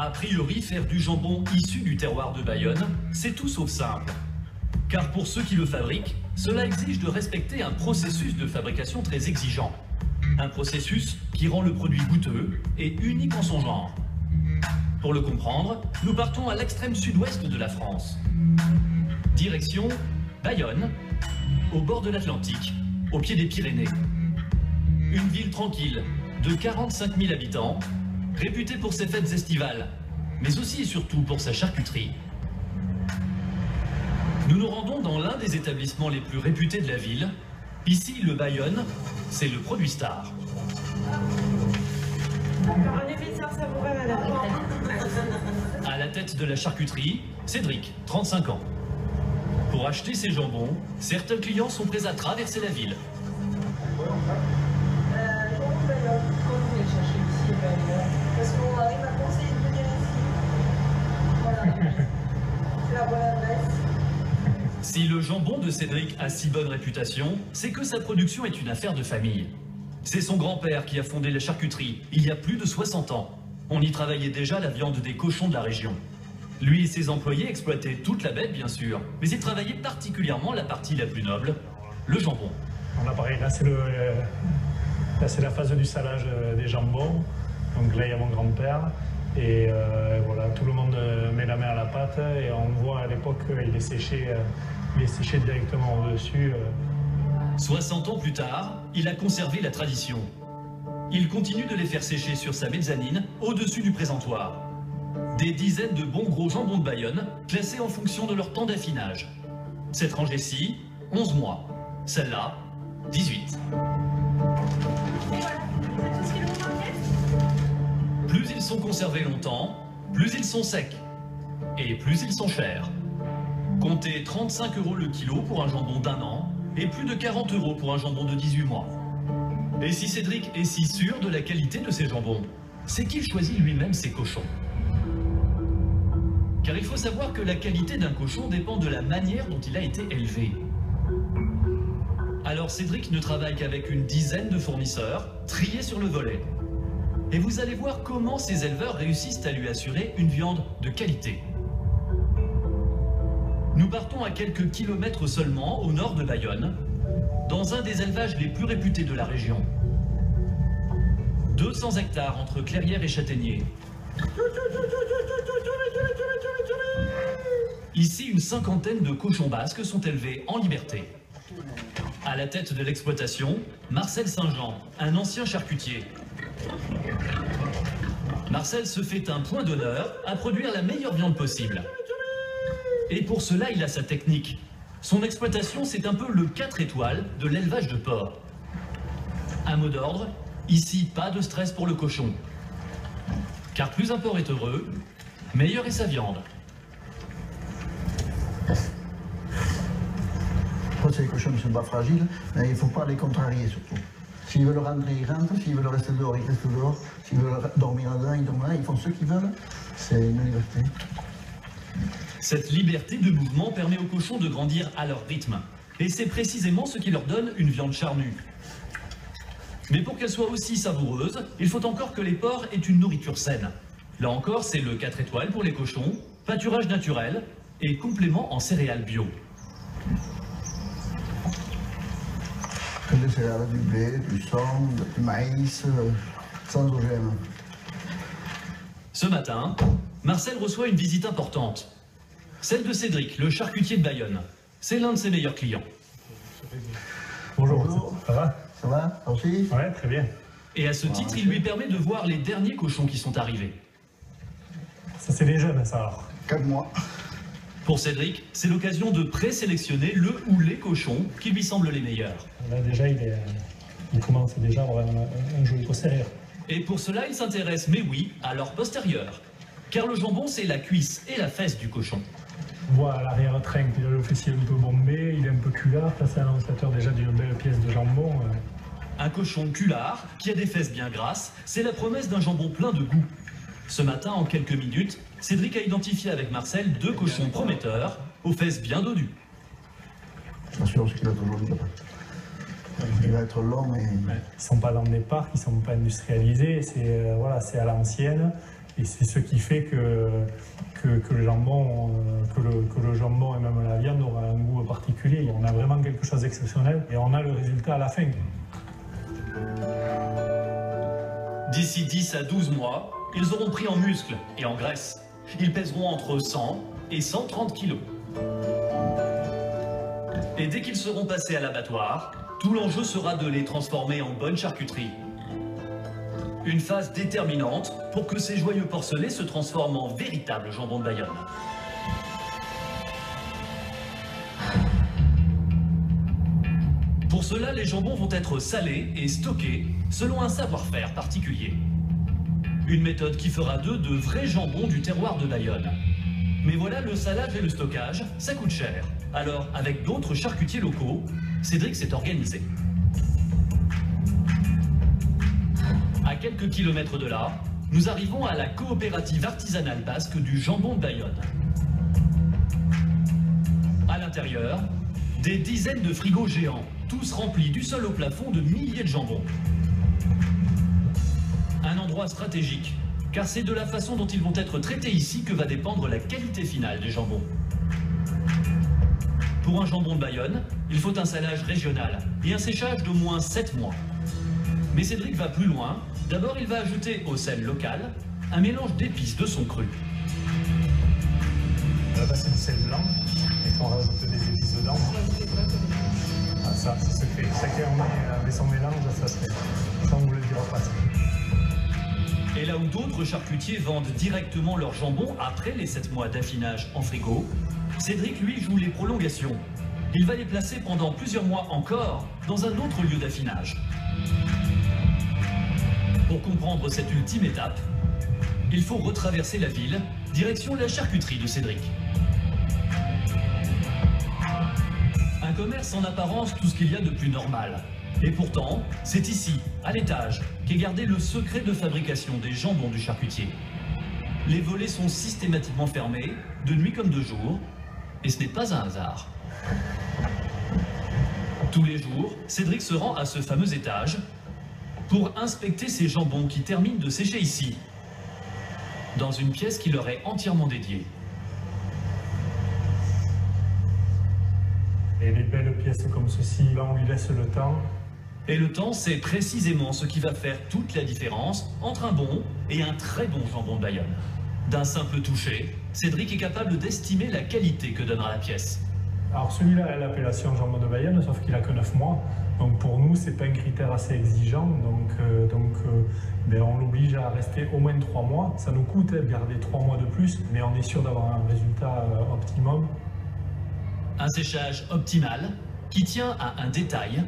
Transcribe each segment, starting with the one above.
A priori, faire du jambon issu du terroir de Bayonne, c'est tout sauf simple. Car pour ceux qui le fabriquent, cela exige de respecter un processus de fabrication très exigeant. Un processus qui rend le produit goûteux et unique en son genre. Pour le comprendre, nous partons à l'extrême sud-ouest de la France. Direction Bayonne, au bord de l'Atlantique, au pied des Pyrénées. Une ville tranquille, de 45 000 habitants, réputée pour ses fêtes estivales, mais aussi et surtout pour sa charcuterie. Nous nous rendons dans l'un des établissements les plus réputés de la ville. Ici, le Bayonne, c'est le produit star. Un épaisseur savoureux, madame. À la tête de la charcuterie, Cédric, 35 ans. Pour acheter ses jambons, certains clients sont prêts à traverser la ville. Jambon Bayonne, quand vous voulez chercher ici, parce qu'on arrive à conseiller de venir ici. Voilà, c'est la bonne adresse. Si le jambon de Cédric a si bonne réputation, c'est que sa production est une affaire de famille. C'est son grand-père qui a fondé la charcuterie il y a plus de 60 ans. On y travaillait déjà la viande des cochons de la région. Lui et ses employés exploitaient toute la bête, bien sûr, mais ils travaillaient particulièrement la partie la plus noble, le jambon. On a pareil, là c'est la phase du salage des jambons. Donc là il y a mon grand-père. Et voilà, tout le monde met la main à la pâte et on voit à l'époque il est séché directement au-dessus. 60 ans plus tard, il a conservé la tradition. Il continue de les faire sécher sur sa mezzanine, au-dessus du présentoir. Des dizaines de bons gros jambons de Bayonne, classés en fonction de leur temps d'affinage. Cette rangée-ci, 11 mois. Celle-là, 18. Plus ils sont conservés longtemps, plus ils sont secs. Et plus ils sont chers. Comptez 35 € le kilo pour un jambon d'1 an et plus de 40 € pour un jambon de 18 mois. Et si Cédric est si sûr de la qualité de ses jambons, c'est qu'il choisit lui-même ses cochons. Car il faut savoir que la qualité d'un cochon dépend de la manière dont il a été élevé. Alors Cédric ne travaille qu'avec une dizaine de fournisseurs, triés sur le volet. Et vous allez voir comment ces éleveurs réussissent à lui assurer une viande de qualité. Nous partons à quelques kilomètres seulement au nord de Bayonne, dans un des élevages les plus réputés de la région. 200 hectares entre Clairières et Châtaignier. Ici, une cinquantaine de cochons basques sont élevés en liberté. À la tête de l'exploitation, Marcel Saint-Jean, un ancien charcutier. Marcel se fait un point d'honneur à produire la meilleure viande possible. Et pour cela, il a sa technique. Son exploitation, c'est un peu le 4 étoiles de l'élevage de porc. Un mot d'ordre, ici, pas de stress pour le cochon. Car plus un porc est heureux, meilleure est sa viande. Quand les cochons ne sont pas fragiles, mais il ne faut pas les contrarier surtout. S'ils veulent rentrer, ils rentrent. S'ils veulent rester dehors, ils restent dehors. S'ils veulent dormir là-dedans, ils dorment là. Ils font ce qu'ils veulent. C'est une liberté. Cette liberté de mouvement permet aux cochons de grandir à leur rythme. Et c'est précisément ce qui leur donne une viande charnue. Mais pour qu'elle soit aussi savoureuse, il faut encore que les porcs aient une nourriture saine. Là encore, c'est le 4 étoiles pour les cochons, pâturage naturel et complément en céréales bio. Des céréales, du blé, du sang, du maïs, sans OGM. Ce matin, Marcel reçoit une visite importante. Celle de Cédric, le charcutier de Bayonne. C'est l'un de ses meilleurs clients. Bonjour. Bonjour. Ça va? Ça va? Ça aussi? Ouais, très bien. Et à ce titre, il lui permet de voir les derniers cochons qui sont arrivés. Ça c'est les jeunes, ça alors. 4 mois. Pour Cédric, c'est l'occasion de présélectionner le ou les cochons qui lui semblent les meilleurs. Là déjà, il commence déjà à avoir un joli postérieur. Et pour cela, il s'intéresse, mais oui, à leur postérieur. Car le jambon, c'est la cuisse et la fesse du cochon. On voit à l'arrière-train qu'il a le fessier un peu bombé, il est un peu culard. Ça c'est l'annonciateur déjà d'une belle pièce de jambon. Un cochon culard, qui a des fesses bien grasses, c'est la promesse d'un jambon plein de goût. Ce matin, en quelques minutes, Cédric a identifié avec Marcel 2 cochons prometteurs, aux fesses bien dodues. Attention, ce qu'il va être aujourd'hui. Il va être long, mais... Ils ne sont pas dans des parcs, ils ne sont pas industrialisés, c'est voilà, c'est à l'ancienne. Et c'est ce qui fait que le jambon, le jambon et même la viande aura un goût particulier. On a vraiment quelque chose d'exceptionnel et on a le résultat à la fin. D'ici 10 à 12 mois, ils auront pris en muscles et en graisse. Ils pèseront entre 100 et 130 kilos. Et dès qu'ils seront passés à l'abattoir, tout l'enjeu sera de les transformer en bonne charcuterie. Une phase déterminante pour que ces joyeux porcelets se transforment en véritable jambon de Bayonne. Pour cela, les jambons vont être salés et stockés selon un savoir-faire particulier. Une méthode qui fera d'eux de vrais jambons du terroir de Bayonne. Mais voilà, le salage et le stockage, ça coûte cher. Alors, avec d'autres charcutiers locaux, Cédric s'est organisé. À quelques kilomètres de là, nous arrivons à la coopérative artisanale basque du jambon de Bayonne. À l'intérieur, des dizaines de frigos géants, tous remplis du sol au plafond de milliers de jambons. Un endroit stratégique, car c'est de la façon dont ils vont être traités ici que va dépendre la qualité finale des jambons. Pour un jambon de Bayonne, il faut un salage régional et un séchage d'au moins 7 mois. Mais Cédric va plus loin. D'abord, il va ajouter au sel local un mélange d'épices de son cru. Là-bas, c'est du sel blanc, et quand on rajoute des épices dedans, ça, c'est secret. Chacun met son mélange, ça se fait. Ça, on vous le dira pas. Et là où d'autres charcutiers vendent directement leur jambon après les 7 mois d'affinage en frigo, Cédric, lui, joue les prolongations. Il va les placer pendant plusieurs mois encore dans un autre lieu d'affinage. Pour comprendre cette ultime étape, il faut retraverser la ville, direction la charcuterie de Cédric. Un commerce en apparence tout ce qu'il y a de plus normal. Et pourtant, c'est ici, à l'étage, qu'est gardé le secret de fabrication des jambons du charcutier. Les volets sont systématiquement fermés, de nuit comme de jour, et ce n'est pas un hasard. Tous les jours, Cédric se rend à ce fameux étage pour inspecter ces jambons qui terminent de sécher ici, dans une pièce qui leur est entièrement dédiée. Et les belles pièces comme ceci, là on lui laisse le temps. Et le temps, c'est précisément ce qui va faire toute la différence entre un bon et un très bon jambon de Bayonne. D'un simple toucher, Cédric est capable d'estimer la qualité que donnera la pièce. Alors celui-là a l'appellation jambon de Bayonne, sauf qu'il a que 9 mois. Donc pour nous, c'est pas un critère assez exigeant. Donc on l'oblige à rester au moins 3 mois. Ça nous coûte de garder 3 mois de plus, mais on est sûr d'avoir un résultat optimum. Un séchage optimal qui tient à un détail,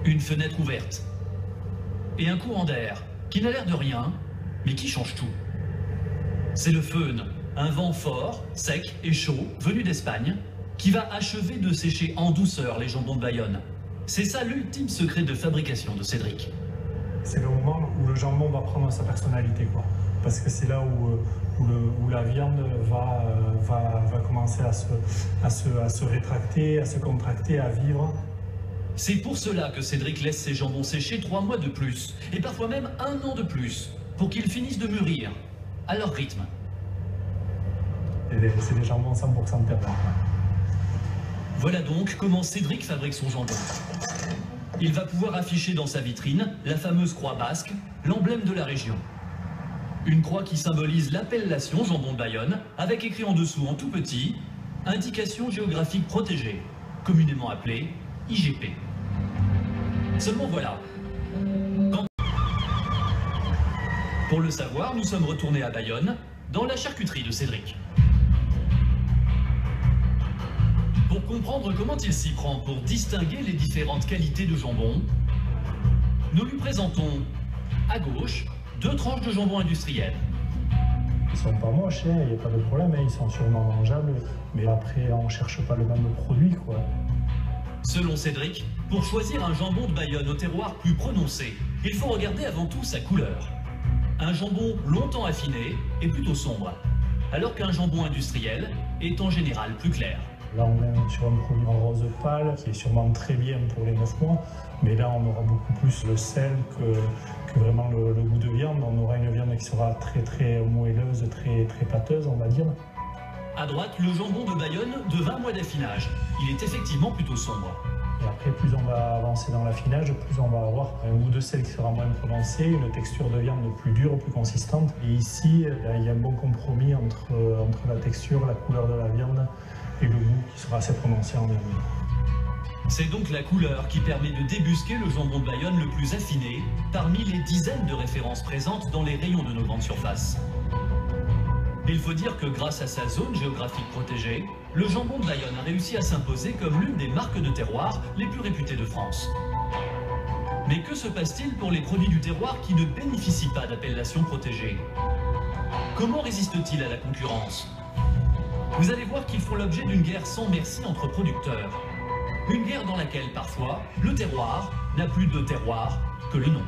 une fenêtre ouverte et un courant d'air qui n'a l'air de rien, mais qui change tout. C'est le Föhn, un vent fort, sec et chaud, venu d'Espagne, qui va achever de sécher en douceur les jambons de Bayonne. C'est ça l'ultime secret de fabrication de Cédric. C'est le moment où le jambon va prendre sa personnalité, quoi. Parce que c'est là où la viande va commencer à se rétracter, à se contracter, à vivre. C'est pour cela que Cédric laisse ses jambons sécher 3 mois de plus, et parfois même 1 an de plus, pour qu'ils finissent de mûrir, à leur rythme. C'est des jambons 100% terroir. Voilà donc comment Cédric fabrique son jambon. Il va pouvoir afficher dans sa vitrine la fameuse croix basque, l'emblème de la région. Une croix qui symbolise l'appellation jambon de Bayonne, avec écrit en dessous en tout petit, indication géographique protégée, communément appelée IGP. Seulement voilà. Pour le savoir, nous sommes retournés à Bayonne, dans la charcuterie de Cédric. Pour comprendre comment il s'y prend pour distinguer les différentes qualités de jambon, nous lui présentons, à gauche, 2 tranches de jambon industriel. Ils sont pas moches, il n'y a pas de problème, ils sont sûrement mangeables, mais après on ne cherche pas le même produit, quoi. Selon Cédric, pour choisir un jambon de Bayonne au terroir plus prononcé, il faut regarder avant tout sa couleur. Un jambon longtemps affiné est plutôt sombre, alors qu'un jambon industriel est en général plus clair. Là, on est sur un produit en rose pâle qui est sûrement très bien pour les 9 mois, mais là, on aura beaucoup plus le sel que vraiment le goût de viande. On aura une viande qui sera très moelleuse, très pâteuse, on va dire. À droite, le jambon de Bayonne de 20 mois d'affinage. Il est effectivement plutôt sombre. Et après, plus on va avancer dans l'affinage, plus on va avoir un goût de sel qui sera moins prononcé, une texture de viande plus dure, plus consistante. Et ici, il y a un bon compromis entre la texture, la couleur de la viande et le goût qui sera assez prononcé en dernier. C'est donc la couleur qui permet de débusquer le jambon de Bayonne le plus affiné parmi les dizaines de références présentes dans les rayons de nos grandes surfaces. Il faut dire que grâce à sa zone géographique protégée, le jambon de Bayonne a réussi à s'imposer comme l'une des marques de terroir les plus réputées de France. Mais que se passe-t-il pour les produits du terroir qui ne bénéficient pas d'appellation protégée? Comment résistent-ils à la concurrence? Vous allez voir qu'ils font l'objet d'une guerre sans merci entre producteurs. Une guerre dans laquelle, parfois, le terroir n'a plus de terroir que le nom.